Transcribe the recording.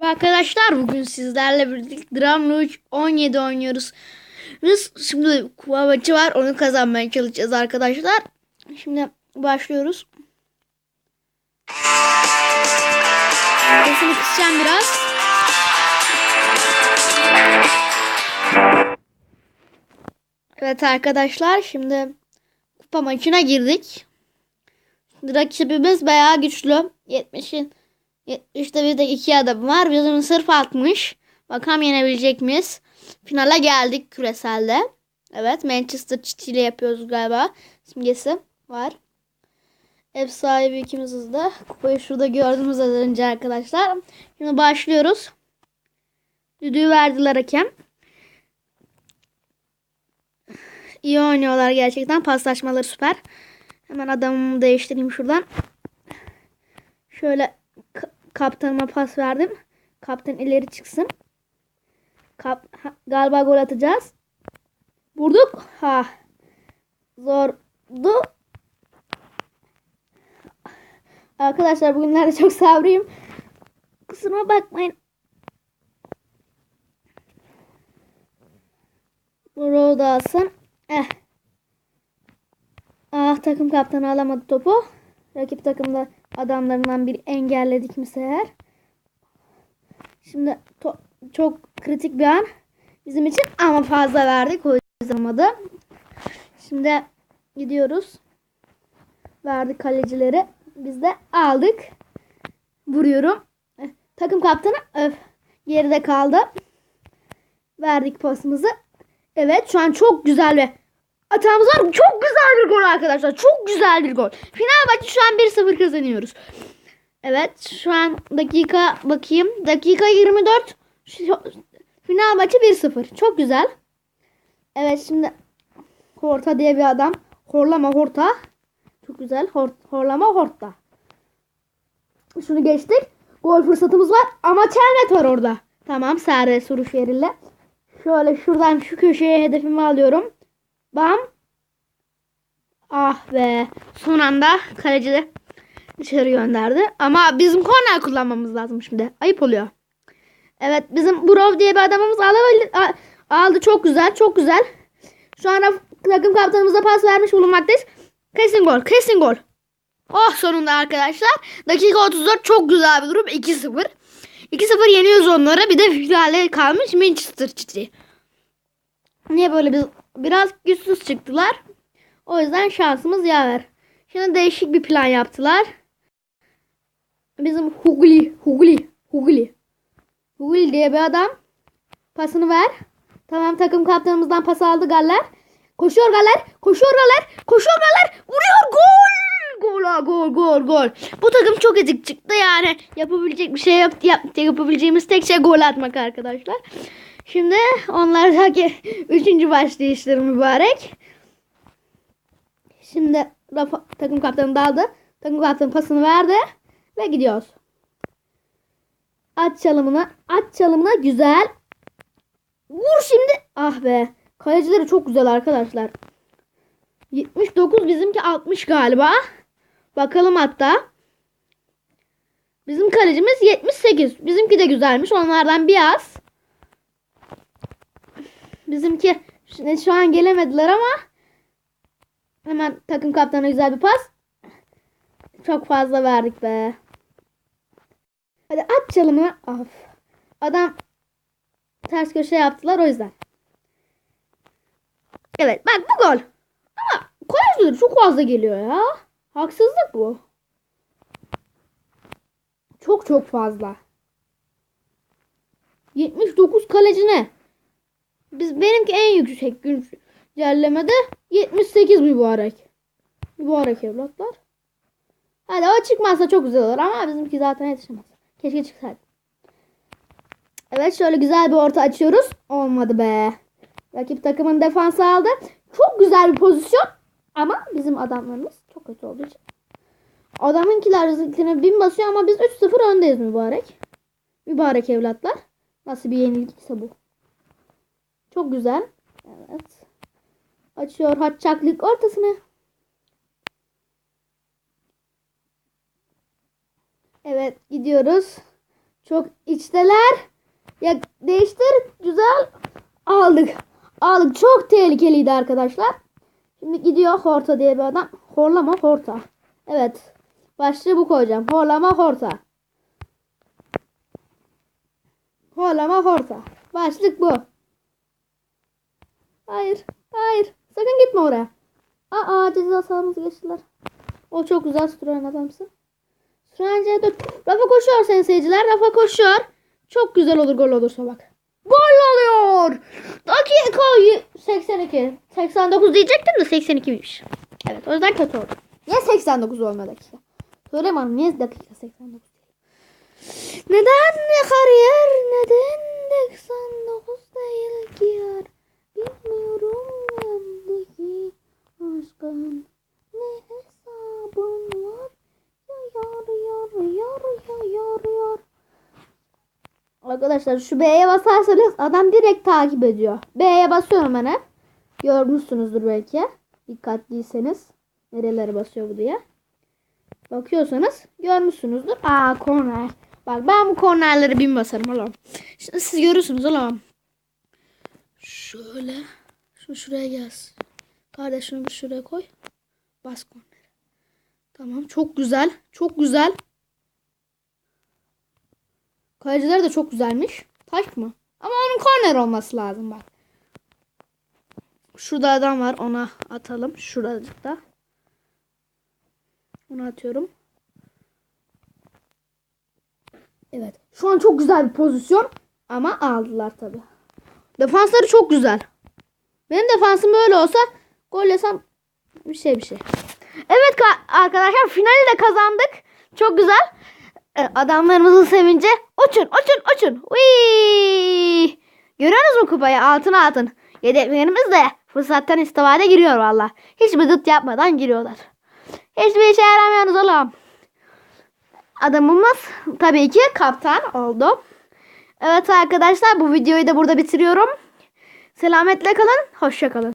Arkadaşlar bugün sizlerle birlikte Drum Rouge 17 oynuyoruz. Biz şimdi kupa maçı var, onu kazanmaya çalışacağız arkadaşlar. Şimdi başlıyoruz. Sesini kısacağım biraz. Evet arkadaşlar, şimdi kupa maçına girdik. Rakibimiz bayağı güçlü. 70'te bir de 2 adam var. Bizim sırf 60. Bakalım yenebilecek miyiz? Finale geldik küreselde. Evet, Manchester City ile yapıyoruz galiba. Simgesi var. Ev sahibi ikimiziz de. Kupayı şurada gördüğümüz az önce arkadaşlar. Şimdi başlıyoruz. Düdüğü verdiler hakem. İyi oynuyorlar gerçekten. Paslaşmaları süper. Hemen adamımı değiştireyim şuradan. Şöyle kaptanıma pas verdim. Kaptan ileri çıksın. Galiba gol atacağız. Vurduk. Zordu. Arkadaşlar bugünlerde çok sabrıyım. Kusuruma bakmayın. Vuru da alsın. Takım kaptanı alamadı topu. Rakip takımda adamlarından biri engelledik mi seher. Şimdi çok kritik bir an bizim için ama fazla verdik. O yüzden olmadı. Şimdi gidiyoruz. Verdik kalecileri. Biz de aldık. Vuruyorum. Takım kaptanı geride kaldı. Verdik pasımızı. Evet, şu an çok güzel ve atağımız var. Çok güzel bir gol arkadaşlar. Çok güzel bir gol. Fenerbahçe şu an 1-0 kazanıyoruz. Evet, şu an dakika bakayım. Dakika 24. Fenerbahçe 1-0. Çok güzel. Evet, şimdi Horta diye bir adam. Horlama Horta. Çok güzel. Horlama Horta. Şunu geçtik. Gol fırsatımız var ama Çelmet var orada. Tamam, serbest vuruş verildi. Şöyle şuradan şu köşeye hedefimi alıyorum. Bam. Ah be. Son anda kaleci de dışarı gönderdi. Ama bizim korner kullanmamız lazım şimdi. Ayıp oluyor. Evet, bizim Burov diye bir adamımız aldı. Çok güzel. Çok güzel. Şu anda takım kaptanımıza pas vermiş bulunmaktayız. Kesin gol. Kesin gol. Oh, sonunda arkadaşlar. Dakika 34, çok güzel bir durum. 2-0. 2-0 yeniyoruz onları. Bir de finale kalmış Manchester City. Niye böyle biraz güçsüz çıktılar. O yüzden şansımız yaver. Şimdi değişik bir plan yaptılar. Bizim Hugli diye bir adam. Pasını ver. Tamam, takım kaptanımızdan pas aldı Galler. Koşuyor Galler. Vuruyor, gol. Bu takım çok ezik çıktı yani. Yapabilecek bir şey yok. Yapabileceğimiz tek şey gol atmak arkadaşlar. Şimdi onlardaki 3. başlayışları mübarek. Şimdi takım kaptanı daldı. Takım kaptanı pasını verdi. Ve gidiyoruz. At çalımına güzel. Vur şimdi. Ah be. Kalecileri çok güzel arkadaşlar. 79, bizimki 60 galiba. Bakalım hatta. Bizim kalecimiz 78. Bizimki de güzelmiş. Onlardan bir az. Bizimki şu an gelemediler ama hemen takım kaptanına güzel bir pas. Çok fazla verdik be. Hadi at çalımı. Of. Adam ters köşe yaptılar o yüzden. Evet, bak bu gol. Ama kalecileri çok fazla geliyor ya. Haksızlık bu. Çok fazla. 79 kaleci ne? Benimki en yüksek güncellemede 78 mübarek. Mübarek evlatlar. Hadi o çıkmazsa çok güzel olur ama bizimki zaten yetişemez. Keşke çıksaydı. Evet, şöyle güzel bir orta açıyoruz. Olmadı be. Rakip takımın defansı aldı. Çok güzel bir pozisyon. Ama bizim adamlarımız çok kötü olduğu için. Adamınkiler bizimkine 1000 basıyor ama biz 3-0 öndeyiz mübarek. Mübarek evlatlar. Nasıl bir yenilgiyse bu. Çok güzel. Evet. Açıyor Hatçaklık ortasını. Evet, gidiyoruz. Çok içteler. Ya değiştir. Güzel. Aldık. Aldık. Çok tehlikeliydi arkadaşlar. Şimdi gidiyor Horta diye bir adam. Horlama Horta. Evet. Başlığı bu koyacağım. Horlama Horta. Horlama Horta. Başlık bu. Hayır. Hayır. Sakın gitme oraya. Aa, ceza sahamızı geçtiler. O çok güzel süren adamsın. Sürence'ye dur. Rafa koşuyor sayın seyirciler. Rafa koşuyor. Çok güzel olur gol olursa bak. Gol oluyor. Dakika 82. 89 diyecektim de 82'ymiş. Evet, o yüzden kötü oldu. Niye 89 olmadı dakika? Söyleme hanım, niye dakika 89 değil? Neden ne kariyer? Neden 89 değil ki yar? Bilmiyorum bendeki aşkın ne hesabın var? Yar. Arkadaşlar şu B'ye basarsanız adam direkt takip ediyor. B'ye basıyorum ben hep. Görmüşsünüzdür belki. Dikkatliyseniz. Nerelere basıyor bu diye. Bakıyorsanız görmüşsünüzdür. Aa, korner. Bak ben bu kornerleri bin basarım oğlum. Şimdi siz görürsünüz oğlum. Şöyle. Şuraya gelsin. Kardeş şunu bir şuraya koy. Bas korner. Tamam, çok güzel. Çok güzel. Kaleciler de çok güzelmiş. Taş mı? Ama onun korner olması lazım bak. Şurada adam var, ona atalım. Şuracıkta. Onu atıyorum. Evet. Şu an çok güzel bir pozisyon. Ama aldılar tabi. Defansları çok güzel. Benim defansım böyle olsa gol yesem bir şey. Evet arkadaşlar, finali de kazandık. Çok güzel. Adamlarımızın sevinci. Uçun. Uy! Görüyorsunuz mu kupayı? Altın. Yedeklerimiz de fırsattan istifade giriyor valla. Hiçbir dıt yapmadan giriyorlar. Hiçbir işe yaramıyorsunuz oğlum. Adamımız tabii ki kaptan oldu. Evet arkadaşlar, bu videoyu da burada bitiriyorum. Selametle kalın. Hoşça kalın.